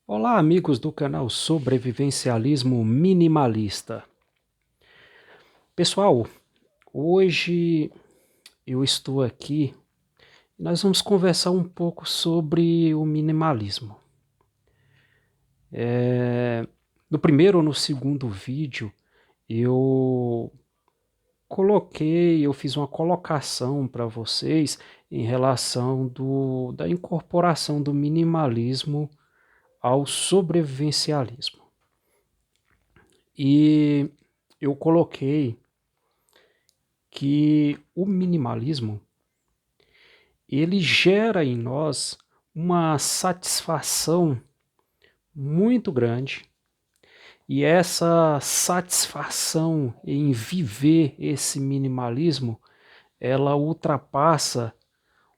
Olá, amigos do canal Sobrevivencialismo Minimalista. Pessoal, hoje eu estou aqui e nós vamos conversar um pouco sobre o minimalismo. No primeiro ou no segundo vídeo, eu eu fiz uma colocação para vocês em relação da incorporação do minimalismo ao sobrevivencialismo. E eu coloquei que o minimalismo ele gera em nós uma satisfação muito grande, e essa satisfação em viver esse minimalismo, ela ultrapassa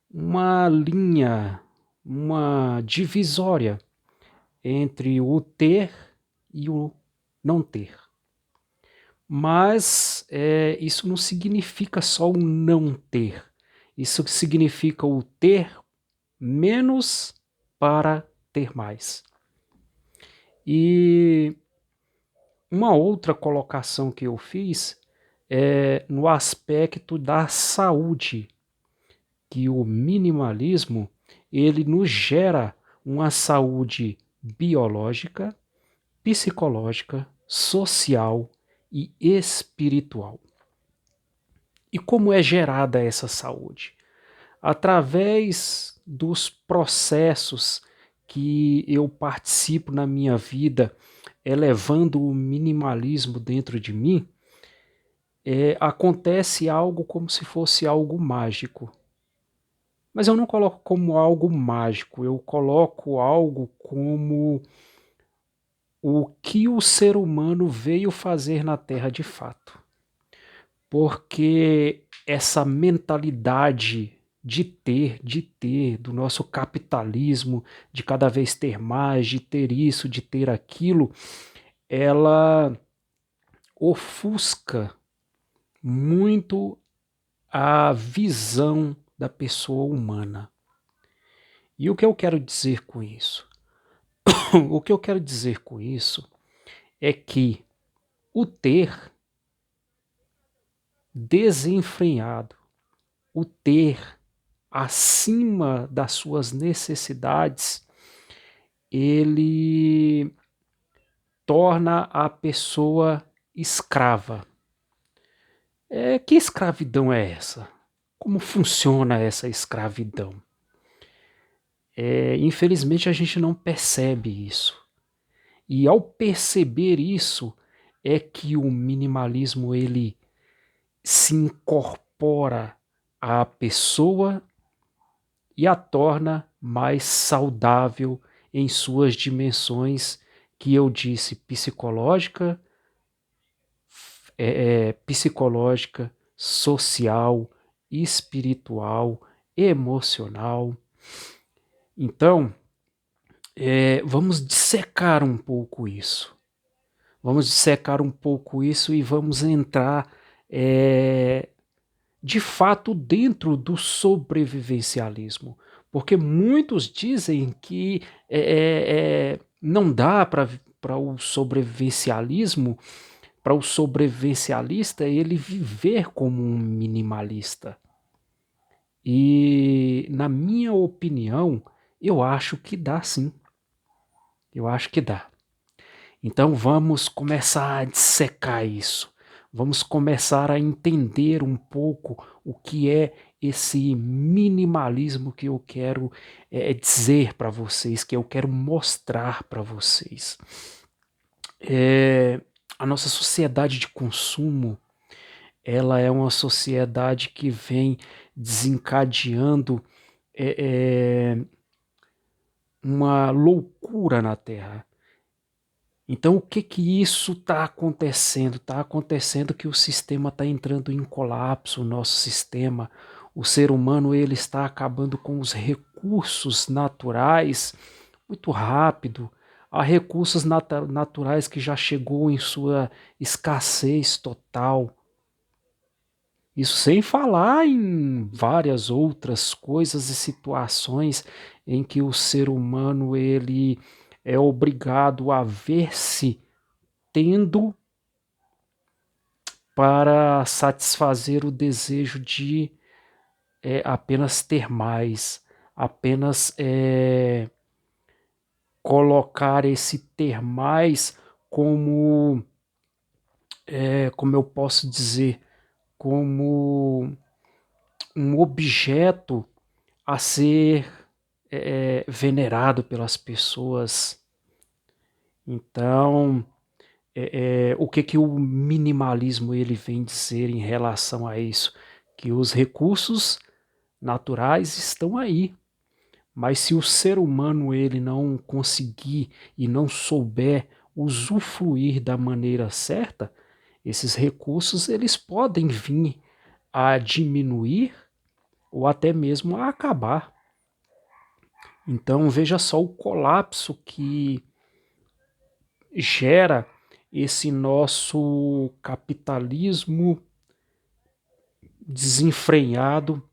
uma linha, uma divisória entre o ter e o não ter. Mas isso não significa só o não ter. Isso significa o ter menos para ter mais. E uma outra colocação que eu fiz é no aspecto da saúde, que o minimalismo ele nos gera uma saúde biológica, psicológica, social e espiritual. E como é gerada essa saúde? Através dos processos que eu participo na minha vida, elevando o minimalismo dentro de mim, acontece algo como se fosse algo mágico. Mas eu não coloco como algo mágico, eu coloco algo como o que o ser humano veio fazer na Terra de fato. Porque essa mentalidade de ter, do nosso capitalismo, de cada vez ter mais, de ter isso, de ter aquilo, ela ofusca muito a visão da pessoa humana. E o que eu quero dizer com isso? O que eu quero dizer com isso é que o ter desenfreado, o ter acima das suas necessidades, ele torna a pessoa escrava. Que escravidão é essa? Como funciona essa escravidão? Infelizmente a gente não percebe isso. E ao perceber isso, é que o minimalismo ele se incorpora à pessoa e a torna mais saudável em suas dimensões que eu disse, psicológica, social, espiritual, emocional. Então, vamos dissecar um pouco isso. Vamos dissecar um pouco isso e vamos entrar de fato dentro do sobrevivencialismo. Porque muitos dizem que não dá para o sobrevivencialismo, para o sobrevivencialista, ele viver como um minimalista. E, na minha opinião, eu acho que dá sim. Eu acho que dá. Então vamos começar a dissecar isso. Vamos começar a entender um pouco o que é esse minimalismo que eu quero dizer para vocês, que eu quero mostrar para vocês. A nossa sociedade de consumo, ela é uma sociedade que vem desencadeando uma loucura na Terra. Então, o que que isso está acontecendo? Está acontecendo que o sistema está entrando em colapso, o nosso sistema. O ser humano ele está acabando com os recursos naturais muito rápido. Há recursos naturais que já chegou em sua escassez total. Isso sem falar em várias outras coisas e situações em que o ser humano ele é obrigado a ver-se tendo para satisfazer o desejo de apenas ter mais, apenas colocar esse ter mais como, como eu posso dizer, como um objeto a ser venerado pelas pessoas. Então, o que o minimalismo ele vem dizer em relação a isso? Que os recursos naturais estão aí, mas se o ser humano ele não conseguir e não souber usufruir da maneira certa, esses recursos eles podem vir a diminuir ou até mesmo a acabar. Então veja só o colapso que gera esse nosso capitalismo desenfreado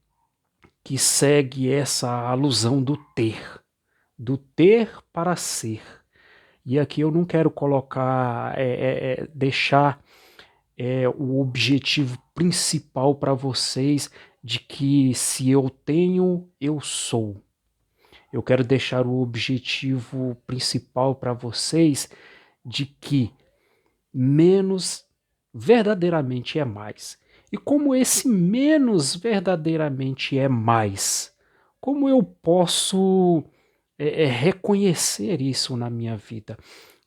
que segue essa alusão do ter para ser. E aqui eu não quero colocar, deixar o objetivo principal para vocês de que se eu tenho, eu sou. Eu quero deixar o objetivo principal para vocês de que menos verdadeiramente é mais. E como esse menos verdadeiramente é mais, como eu posso reconhecer isso na minha vida?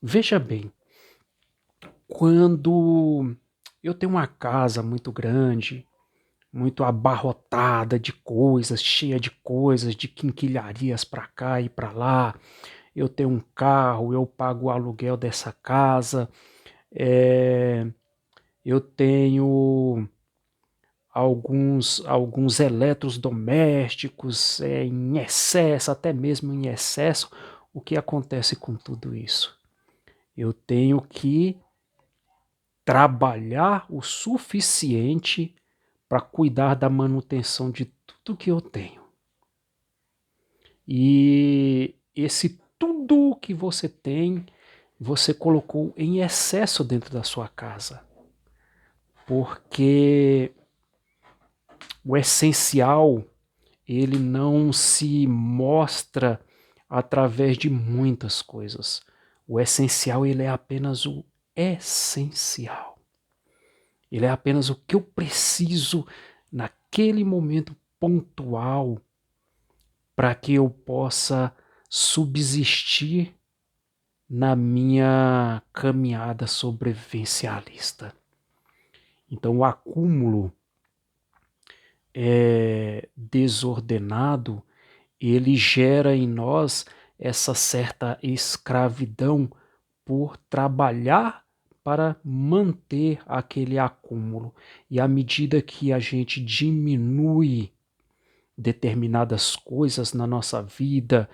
Veja bem, quando eu tenho uma casa muito grande, muito abarrotada de coisas, cheia de coisas, de quinquilharias para cá e para lá, eu tenho um carro, eu pago o aluguel dessa casa, eu tenho alguns eletrodomésticos em excesso, até mesmo em excesso. O que acontece com tudo isso? Eu tenho que trabalhar o suficiente para cuidar da manutenção de tudo que eu tenho. E esse tudo que você tem, você colocou em excesso dentro da sua casa. Porque o essencial, ele não se mostra através de muitas coisas. O essencial, ele é apenas o essencial. Ele é apenas o que eu preciso naquele momento pontual para que eu possa subsistir na minha caminhada sobrevivencialista. Então, o acúmulo desordenado, ele gera em nós essa certa escravidão por trabalhar para manter aquele acúmulo. E à medida que a gente diminui determinadas coisas na nossa vida,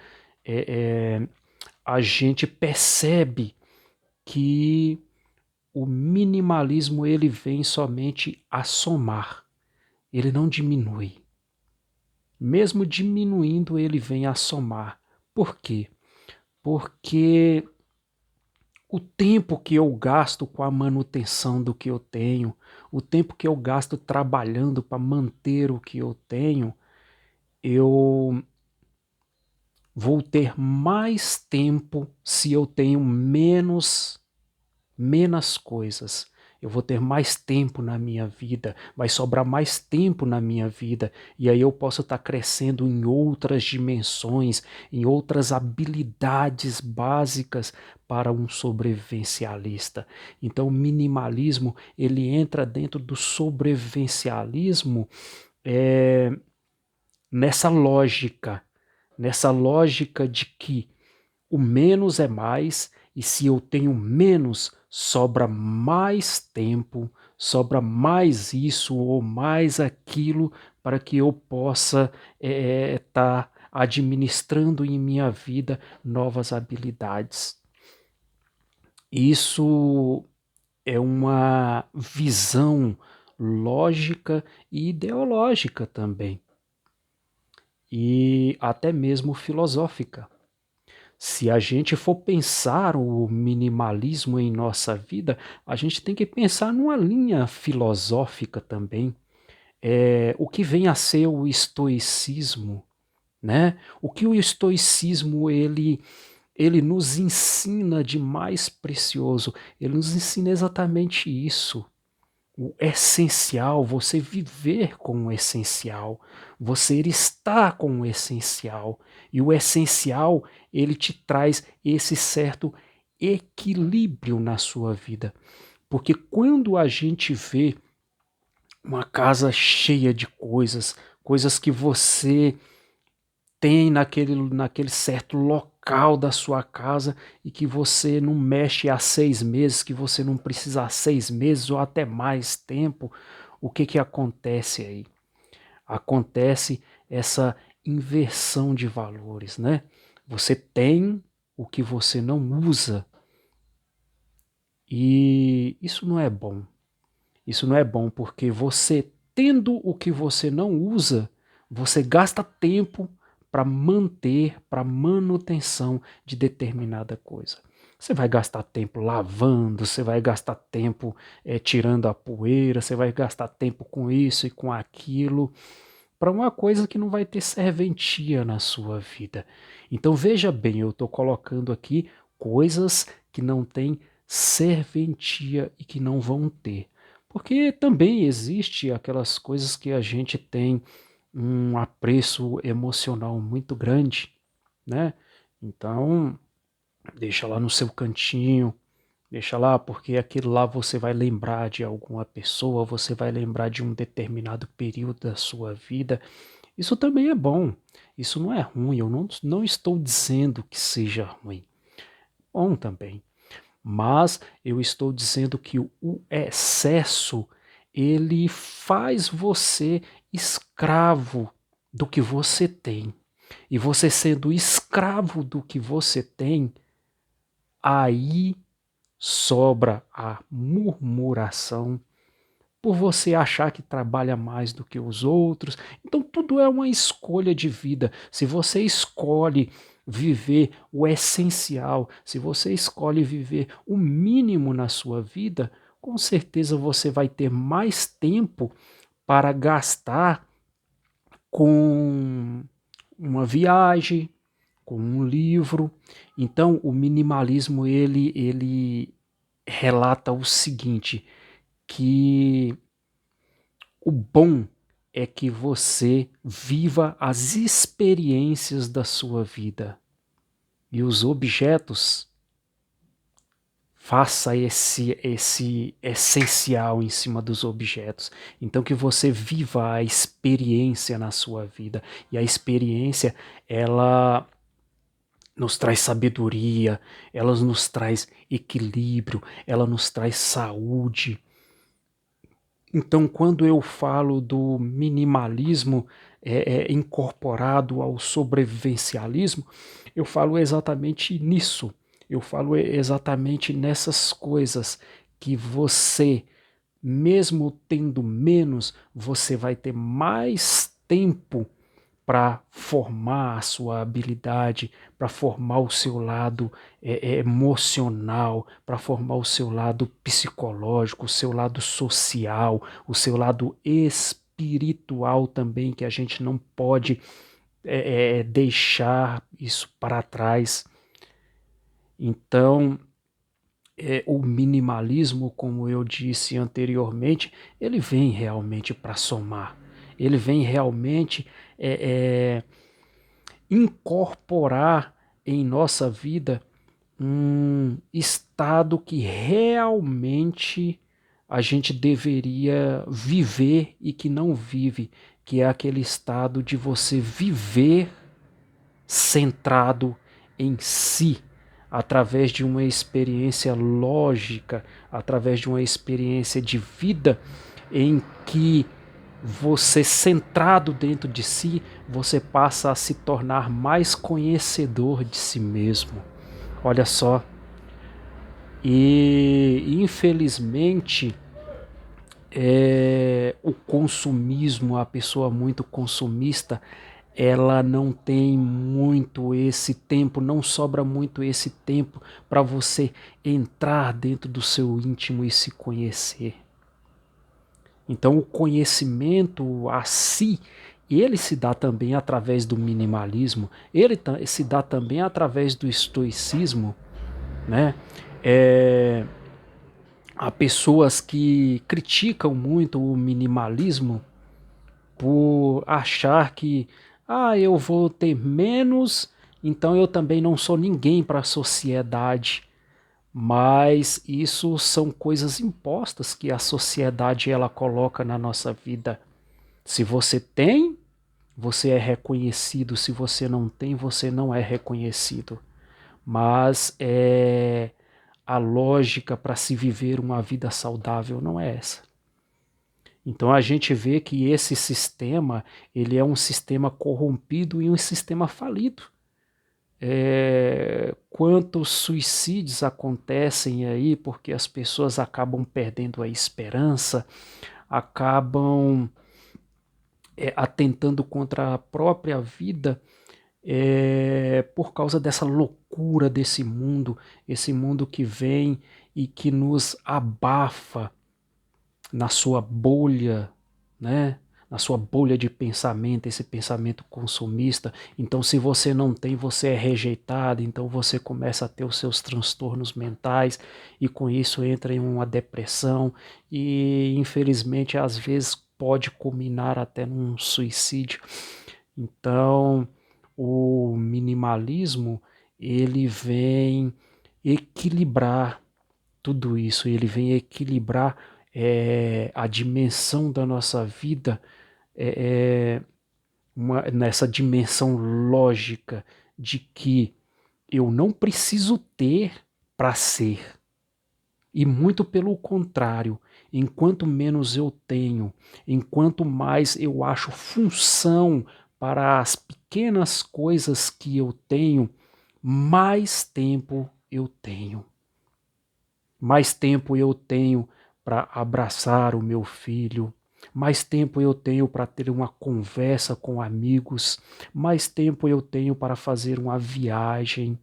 a gente percebe que o minimalismo ele vem somente a somar, ele não diminui. Mesmo diminuindo, ele vem a somar. Por quê? Porque o tempo que eu gasto com a manutenção do que eu tenho, o tempo que eu gasto trabalhando para manter o que eu tenho, eu vou ter mais tempo se eu tenho menos coisas. Eu vou ter mais tempo na minha vida, vai sobrar mais tempo na minha vida, e aí eu posso estar crescendo em outras dimensões, em outras habilidades básicas para um sobrevivencialista. Então o minimalismo, ele entra dentro do sobrevivencialismo nessa lógica de que o menos é mais, e se eu tenho menos, sobra mais tempo, sobra mais isso ou mais aquilo para que eu possa estar administrando em minha vida novas habilidades. Isso é uma visão lógica e ideológica também, e até mesmo filosófica. Se a gente for pensar o minimalismo em nossa vida, a gente tem que pensar numa linha filosófica também. O que vem a ser o estoicismo, né? O que o estoicismo ele nos ensina de mais precioso? Ele nos ensina exatamente isso. O essencial, você viver com o essencial, você estar com o essencial. E o essencial, ele te traz esse certo equilíbrio na sua vida. Porque quando a gente vê uma casa cheia de coisas, coisas que você tem naquele certo local da sua casa e que você não mexe há 6 meses, que você não precisa há 6 meses ou até mais tempo, o que que acontece aí? Acontece essa inversão de valores, né? Você tem o que você não usa e isso não é bom. Isso não é bom porque você tendo o que você não usa, você gasta tempo para manter, para manutenção de determinada coisa. Você vai gastar tempo lavando, você vai gastar tempo tirando a poeira, você vai gastar tempo com isso e com aquilo, para uma coisa que não vai ter serventia na sua vida. Então veja bem, eu estou colocando aqui coisas que não têm serventia e que não vão ter. Porque também existe aquelas coisas que a gente tem um apreço emocional muito grande, né? Então, deixa lá no seu cantinho, deixa lá, porque aquilo lá você vai lembrar de alguma pessoa, você vai lembrar de um determinado período da sua vida. Isso também é bom, isso não é ruim, eu não estou dizendo que seja ruim. Bom também. Mas eu estou dizendo que o excesso, ele faz você escravo do que você tem. E você sendo escravo do que você tem, aí sobra a murmuração, por você achar que trabalha mais do que os outros. Então tudo é uma escolha de vida. Se você escolhe viver o essencial, se você escolhe viver o mínimo na sua vida, com certeza você vai ter mais tempo para gastar com uma viagem, com um livro. Então o minimalismo ele relata o seguinte, que o bom é que você viva as experiências da sua vida e os objetos, faça esse essencial em cima dos objetos. Então que você viva a experiência na sua vida. E a experiência, ela nos traz sabedoria, ela nos traz equilíbrio, ela nos traz saúde. Então, quando eu falo do minimalismo incorporado ao sobrevivencialismo, eu falo exatamente nisso. Eu falo exatamente nessas coisas que você, mesmo tendo menos, você vai ter mais tempo para formar a sua habilidade, para formar o seu lado emocional, para formar o seu lado psicológico, o seu lado social, o seu lado espiritual também, que a gente não pode deixar isso para trás. Então, o minimalismo, como eu disse anteriormente, ele vem realmente para somar. Ele vem realmente incorporar em nossa vida um estado que realmente a gente deveria viver e que não vive, que é aquele estado de você viver centrado em si, através de uma experiência lógica, através de uma experiência de vida em que você centrado dentro de si, você passa a se tornar mais conhecedor de si mesmo. Olha só. E infelizmente o consumismo, a pessoa muito consumista, ela não tem muito esse tempo, não sobra muito esse tempo para você entrar dentro do seu íntimo e se conhecer. Então o conhecimento a si, ele se dá também através do minimalismo, ele se dá também através do estoicismo, né? Há pessoas que criticam muito o minimalismo por achar que eu vou ter menos, então eu também não sou ninguém para a sociedade. Mas isso são coisas impostas que a sociedade ela coloca na nossa vida. Se você tem, você é reconhecido. Se você não tem, você não é reconhecido. Mas a lógica para se viver uma vida saudável não é essa. Então a gente vê que esse sistema, ele é um sistema corrompido e um sistema falido. Quantos suicídios acontecem aí porque as pessoas acabam perdendo a esperança, acabam atentando contra a própria vida por causa dessa loucura desse mundo, esse mundo que vem e que nos abafa na sua bolha, né? Na sua bolha de pensamento, esse pensamento consumista. Então, se você não tem, você é rejeitado, então você começa a ter os seus transtornos mentais e com isso entra em uma depressão e, infelizmente, às vezes pode culminar até num suicídio. Então, o minimalismo, ele vem equilibrar tudo isso, ele vem equilibrar a dimensão da nossa vida nessa dimensão lógica de que eu não preciso ter para ser. E muito pelo contrário, enquanto menos eu tenho, enquanto mais eu acho função para as pequenas coisas que eu tenho, mais tempo eu tenho. Mais tempo eu tenho para abraçar o meu filho, mais tempo eu tenho para ter uma conversa com amigos, mais tempo eu tenho para fazer uma viagem.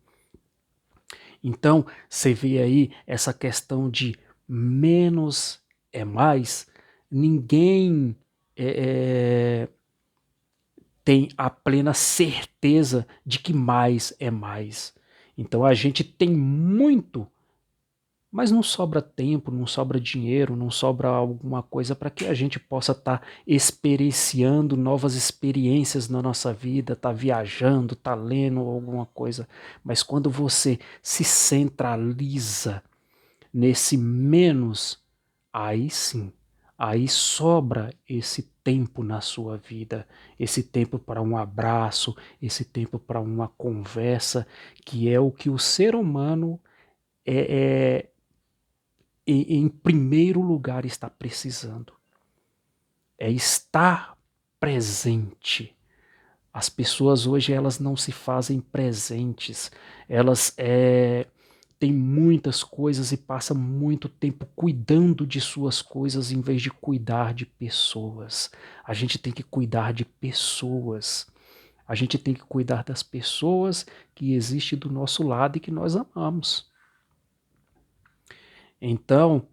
Então, você vê aí essa questão de menos é mais. Ninguém tem a plena certeza de que mais é mais. Então, a gente tem muito, mas não sobra tempo, não sobra dinheiro, não sobra alguma coisa para que a gente possa estar experienciando novas experiências na nossa vida, estar viajando, estar lendo alguma coisa. Mas quando você se centraliza nesse menos, aí sim, aí sobra esse tempo na sua vida, esse tempo para um abraço, esse tempo para uma conversa, que é o que o ser humano é, em primeiro lugar está precisando. É estar presente. As pessoas hoje elas não se fazem presentes, elas têm muitas coisas e passam muito tempo cuidando de suas coisas em vez de cuidar de pessoas. A gente tem que cuidar de pessoas. A gente tem que cuidar das pessoas que existem do nosso lado e que nós amamos. Então,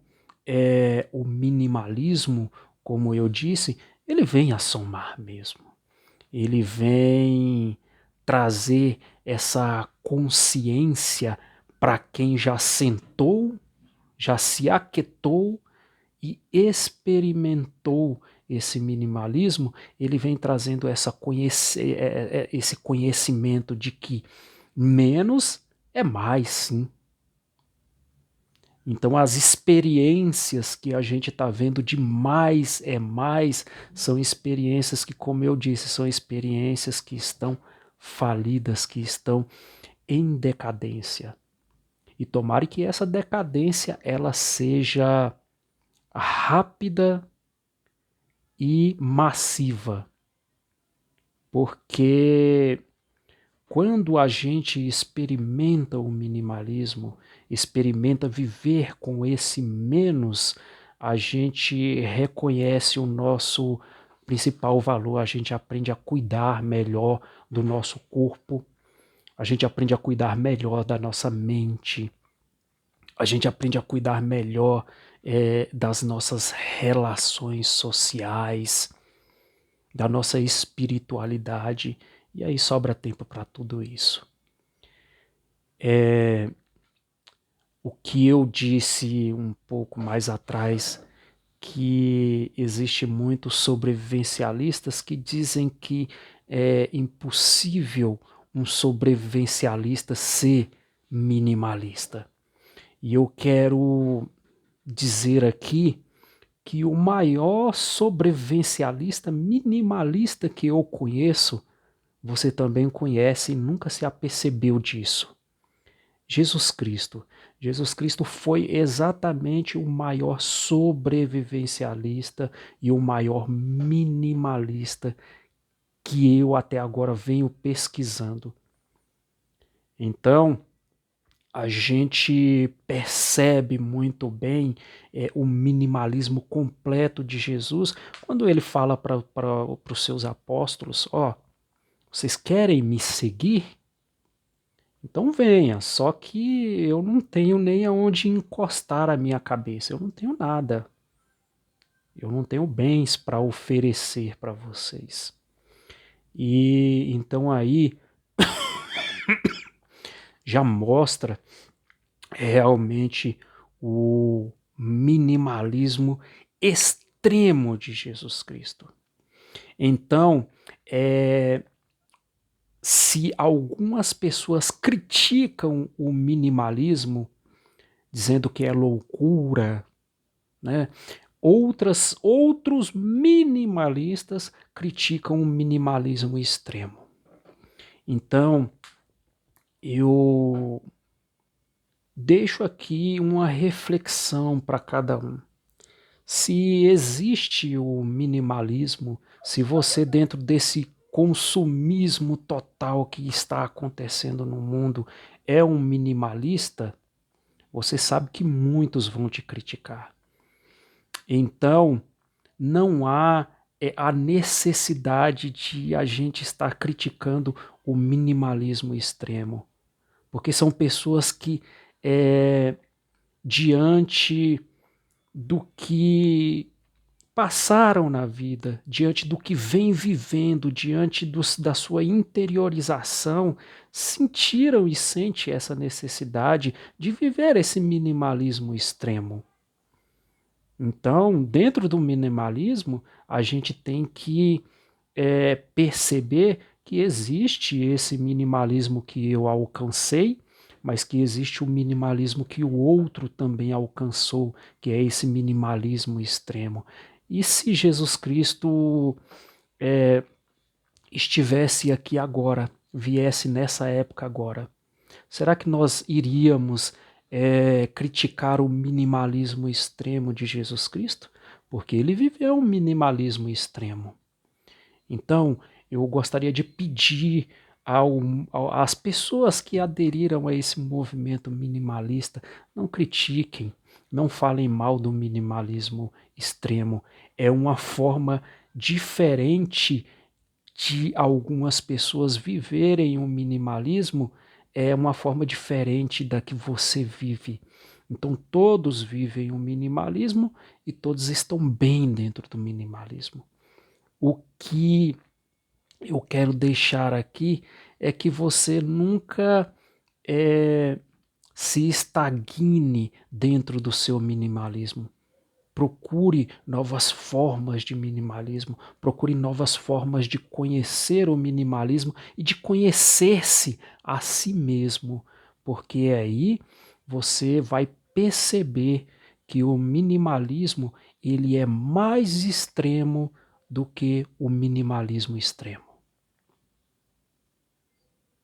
o minimalismo, como eu disse, ele vem a somar mesmo. Ele vem trazer essa consciência para quem já sentou, já se aquietou e experimentou esse minimalismo. Ele vem trazendo esse conhecimento de que menos é mais, sim. Então, as experiências que a gente está vendo de mais é mais são experiências que, como eu disse, são experiências que estão falidas, que estão em decadência. E tomara que essa decadência ela seja rápida e massiva, porque quando a gente experimenta o minimalismo, experimenta viver com esse menos, a gente reconhece o nosso principal valor, a gente aprende a cuidar melhor do nosso corpo, a gente aprende a cuidar melhor da nossa mente, a gente aprende a cuidar melhor das nossas relações sociais, da nossa espiritualidade, e aí sobra tempo para tudo isso. O que eu disse um pouco mais atrás, que existe muitos sobrevivencialistas que dizem que é impossível um sobrevivencialista ser minimalista. E eu quero dizer aqui que o maior sobrevivencialista minimalista que eu conheço, você também conhece e nunca se apercebeu disso. Jesus Cristo. Jesus Cristo foi exatamente o maior sobrevivencialista e o maior minimalista que eu até agora venho pesquisando. Então, a gente percebe muito bem o minimalismo completo de Jesus quando ele fala para os seus apóstolos, vocês querem me seguir? Então venha, só que eu não tenho nem aonde encostar a minha cabeça, eu não tenho nada. Eu não tenho bens para oferecer para vocês. E então aí já mostra realmente o minimalismo extremo de Jesus Cristo. Então, se algumas pessoas criticam o minimalismo, dizendo que é loucura, né? Outros minimalistas criticam o minimalismo extremo. Então, eu deixo aqui uma reflexão para cada um. Se existe o minimalismo, se você dentro desse consumismo total que está acontecendo no mundo é um minimalista, você sabe que muitos vão te criticar. Então, não há a necessidade de a gente estar criticando o minimalismo extremo, porque são pessoas que, diante do que passaram na vida, diante do que vem vivendo, diante da sua interiorização, sentiram e sentem essa necessidade de viver esse minimalismo extremo. Então, dentro do minimalismo, a gente tem que perceber que existe esse minimalismo que eu alcancei, mas que existe o minimalismo que o outro também alcançou, que é esse minimalismo extremo. E se Jesus Cristo estivesse aqui agora, viesse nessa época agora, será que nós iríamos criticar o minimalismo extremo de Jesus Cristo? Porque ele viveu um minimalismo extremo. Então, eu gostaria de pedir às pessoas que aderiram a esse movimento minimalista, não critiquem, não falem mal do minimalismo extremo. É uma forma diferente de algumas pessoas viverem o minimalismo, é uma forma diferente da que você vive. Então todos vivem o minimalismo e todos estão bem dentro do minimalismo. O que eu quero deixar aqui é que você nunca se estagne dentro do seu minimalismo. Procure novas formas de minimalismo, procure novas formas de conhecer o minimalismo e de conhecer-se a si mesmo, porque aí você vai perceber que o minimalismo ele é mais extremo do que o minimalismo extremo.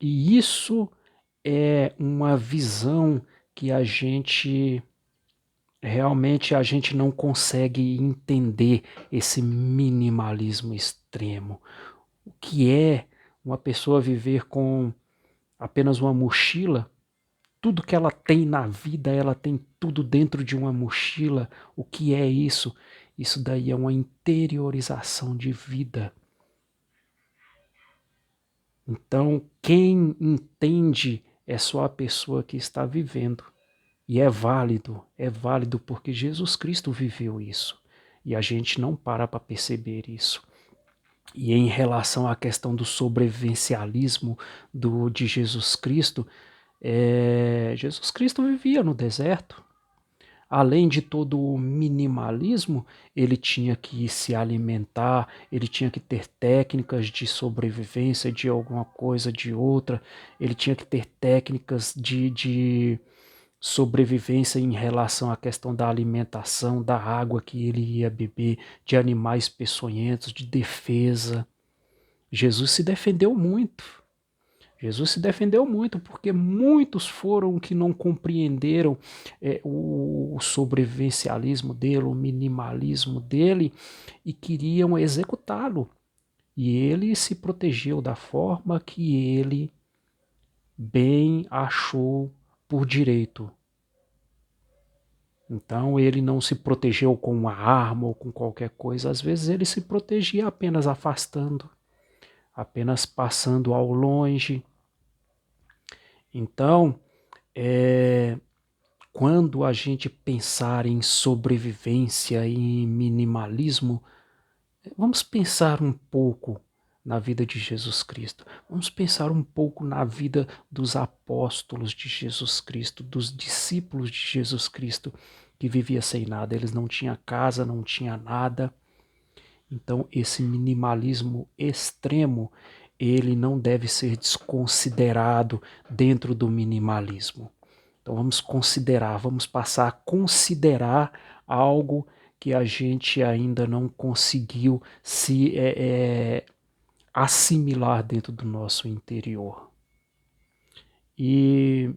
E isso é uma visão que realmente a gente não consegue entender esse minimalismo extremo. O que é uma pessoa viver com apenas uma mochila? Tudo que ela tem na vida, ela tem tudo dentro de uma mochila. O que é isso? Isso daí é uma interiorização de vida. Então, quem entende é só a pessoa que está vivendo. E é válido porque Jesus Cristo viveu isso. E a gente não para perceber isso. E em relação à questão do sobrevivencialismo de Jesus Cristo, Jesus Cristo vivia no deserto. Além de todo o minimalismo, ele tinha que se alimentar, ele tinha que ter técnicas de sobrevivência de alguma coisa, de outra, ele tinha que ter técnicas de sobrevivência em relação à questão da alimentação, da água que ele ia beber, de animais peçonhentos, de defesa. Jesus se defendeu muito. Jesus se defendeu muito, porque muitos foram que não compreenderam o sobrevivencialismo dele, o minimalismo dele, e queriam executá-lo. E ele se protegeu da forma que ele bem achou por direito. Então ele não se protegeu com uma arma ou com qualquer coisa, às vezes ele se protegia apenas afastando, apenas passando ao longe. Então, quando a gente pensar em sobrevivência e em minimalismo, vamos pensar um pouco na vida de Jesus Cristo. Vamos pensar um pouco na vida dos apóstolos de Jesus Cristo, dos discípulos de Jesus Cristo, que vivia sem nada. Eles não tinham casa, não tinham nada. Então, esse minimalismo extremo, ele não deve ser desconsiderado dentro do minimalismo. Então vamos passar a considerar algo que a gente ainda não conseguiu se assimilar dentro do nosso interior. E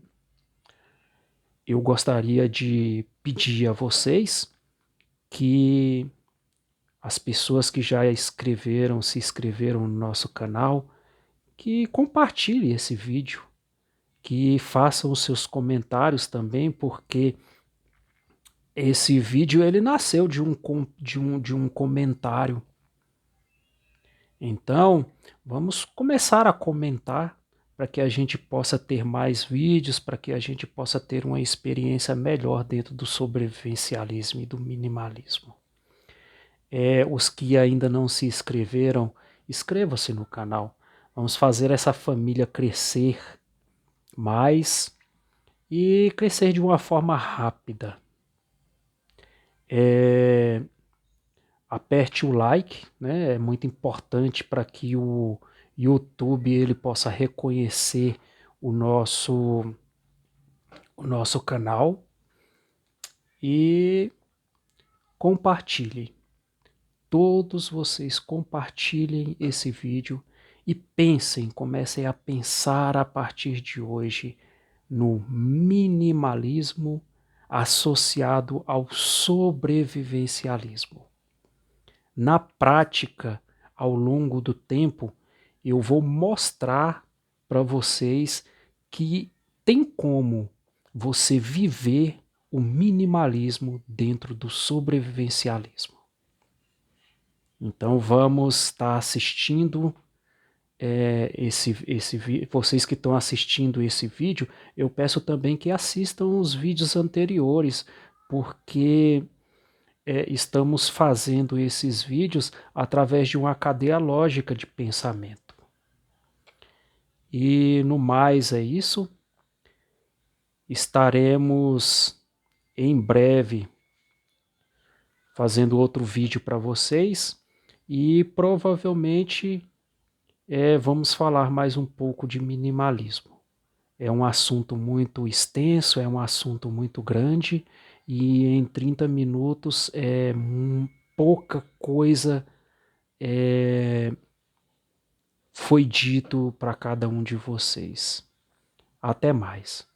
eu gostaria de pedir a vocês que as pessoas que já se inscreveram no nosso canal, que compartilhem esse vídeo, que façam os seus comentários também, porque esse vídeo ele nasceu de um comentário. Então, vamos começar a comentar para que a gente possa ter mais vídeos, para que a gente possa ter uma experiência melhor dentro do sobrevivencialismo e do minimalismo. Os que ainda não se inscreveram, inscreva-se no canal. Vamos fazer essa família crescer mais e crescer de uma forma rápida. Aperte o like, né? É muito importante para que o YouTube ele possa reconhecer o nosso canal e compartilhe. Todos vocês compartilhem esse vídeo e comecem a pensar a partir de hoje no minimalismo associado ao sobrevivencialismo. Na prática, ao longo do tempo, eu vou mostrar para vocês que tem como você viver o minimalismo dentro do sobrevivencialismo. Então vamos estar assistindo vocês que estão assistindo esse vídeo, eu peço também que assistam os vídeos anteriores, porque estamos fazendo esses vídeos através de uma cadeia lógica de pensamento. E no mais é isso. Estaremos em breve fazendo outro vídeo para vocês e provavelmente vamos falar mais um pouco de minimalismo. É um assunto muito extenso, é um assunto muito grande e em 30 minutos pouca coisa foi dito para cada um de vocês. Até mais.